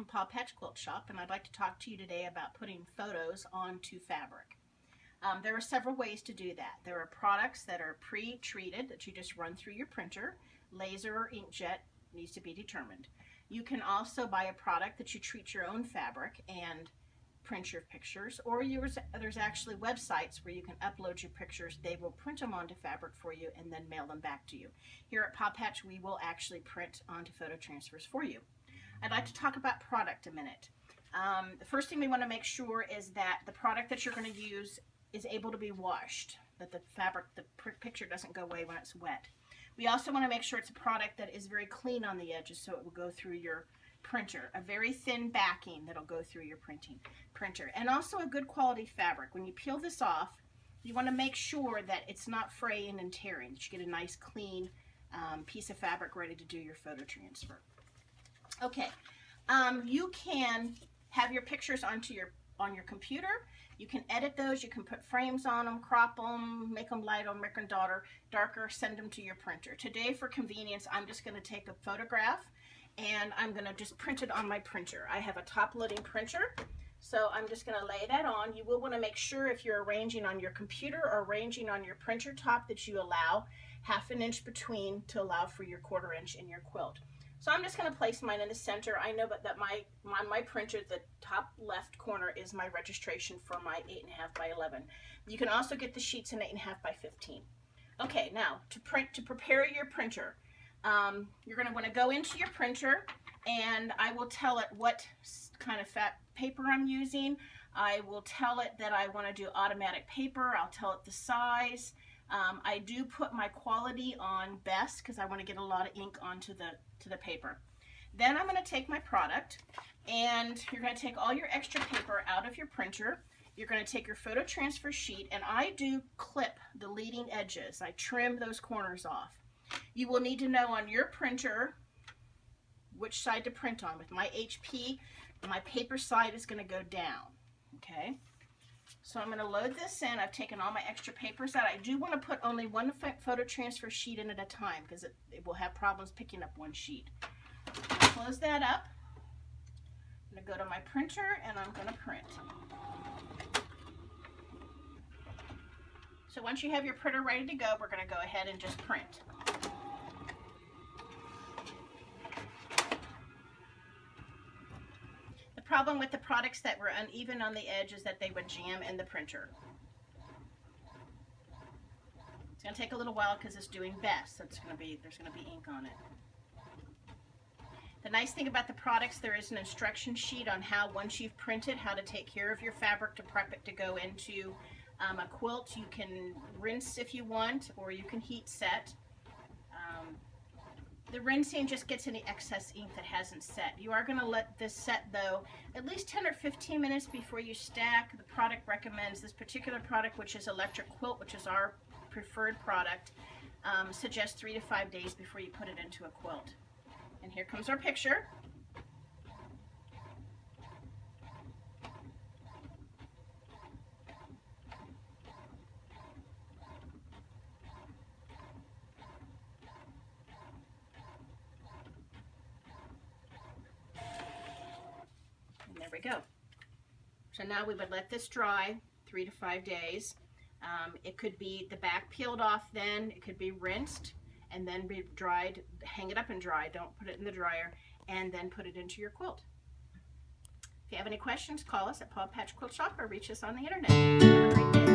from Paw Patch Quilt Shop, and I'd like to talk to you today about putting photos onto fabric. There are several ways to do that. There are products that are pre-treated that you just run through your printer. Laser or inkjet needs to be determined. You can also buy a product that you treat your own fabric and print your pictures, or there's actually websites where you can upload your pictures. They will print them onto fabric for you and then mail them back to you. Here at Paw Patch, we will actually print onto photo transfers for you. I'd like to talk about product a minute. The first thing we want to make sure is that the product that you're going to use is able to be washed, that the picture doesn't go away when it's wet. We also want to make sure it's a product that is very clean on the edges so it will go through your printer. A very thin backing that'll go through your printer. And also a good quality fabric. When you peel this off, you want to make sure that it's not fraying and tearing, that you get a nice clean piece of fabric ready to do your photo transfer. Okay, you can have your pictures on your computer. You can edit those, you can put frames on them, crop them, make them light or make them darker, send them to your printer. Today, for convenience, I'm just going to take a photograph and I'm going to just print it on my printer. I have a top-loading printer, so I'm just going to lay that on. You will want to make sure if you're arranging on your computer or arranging on your printer top that you allow ½ an inch between to allow for your 1/4 inch in your quilt. So I'm just going to place mine in the center. I know that on my printer, the top left corner is my registration for my 8.5 by 11. You can also get the sheets in 8.5 by 15. Okay, now to prepare your printer, you're going to want to go into your printer, and I will tell it what kind of fat paper I'm using. I will tell it that I want to do automatic paper. I'll tell it the size. I do put my quality on best because I want to get a lot of ink onto the paper. Then I'm going to take my product, and you're going to take all your extra paper out of your printer. You're going to take your photo transfer sheet, and I do clip the leading edges. I trim those corners off. You will need to know on your printer which side to print on. With my HP, my paper side is going to go down. Okay, so I'm going to load this in. I've taken all my extra papers out. I do want to put only one photo transfer sheet in at a time because it will have problems picking up one sheet. Close that up. I'm going to go to my printer and I'm going to print. So once you have your printer ready to go, we're going to go ahead and just print. The problem with the products that were uneven on the edge is that they would jam in the printer. It's going to take a little while because it's doing best. So there's going to be ink on it. The nice thing about the products, there is an instruction sheet on how, once you've printed, how to take care of your fabric to prep it to go into a quilt. You can rinse if you want, or you can heat set. The rinsing just gets any excess ink that hasn't set. You are going to let this set, though, at least 10 or 15 minutes before you stack. The product recommends this particular product, which is Electric Quilt, which is our preferred product, suggests 3 to 5 days before you put it into a quilt. And here comes our picture. And there we go. So now we would let this dry 3 to 5 days. It could be the back peeled off then, it could be rinsed and then be dried. Hang it up and dry, don't put it in the dryer, and then put it into your quilt. If you have any questions, call us at Paw Patch Quilt Shop or reach us on the internet. Have a great day.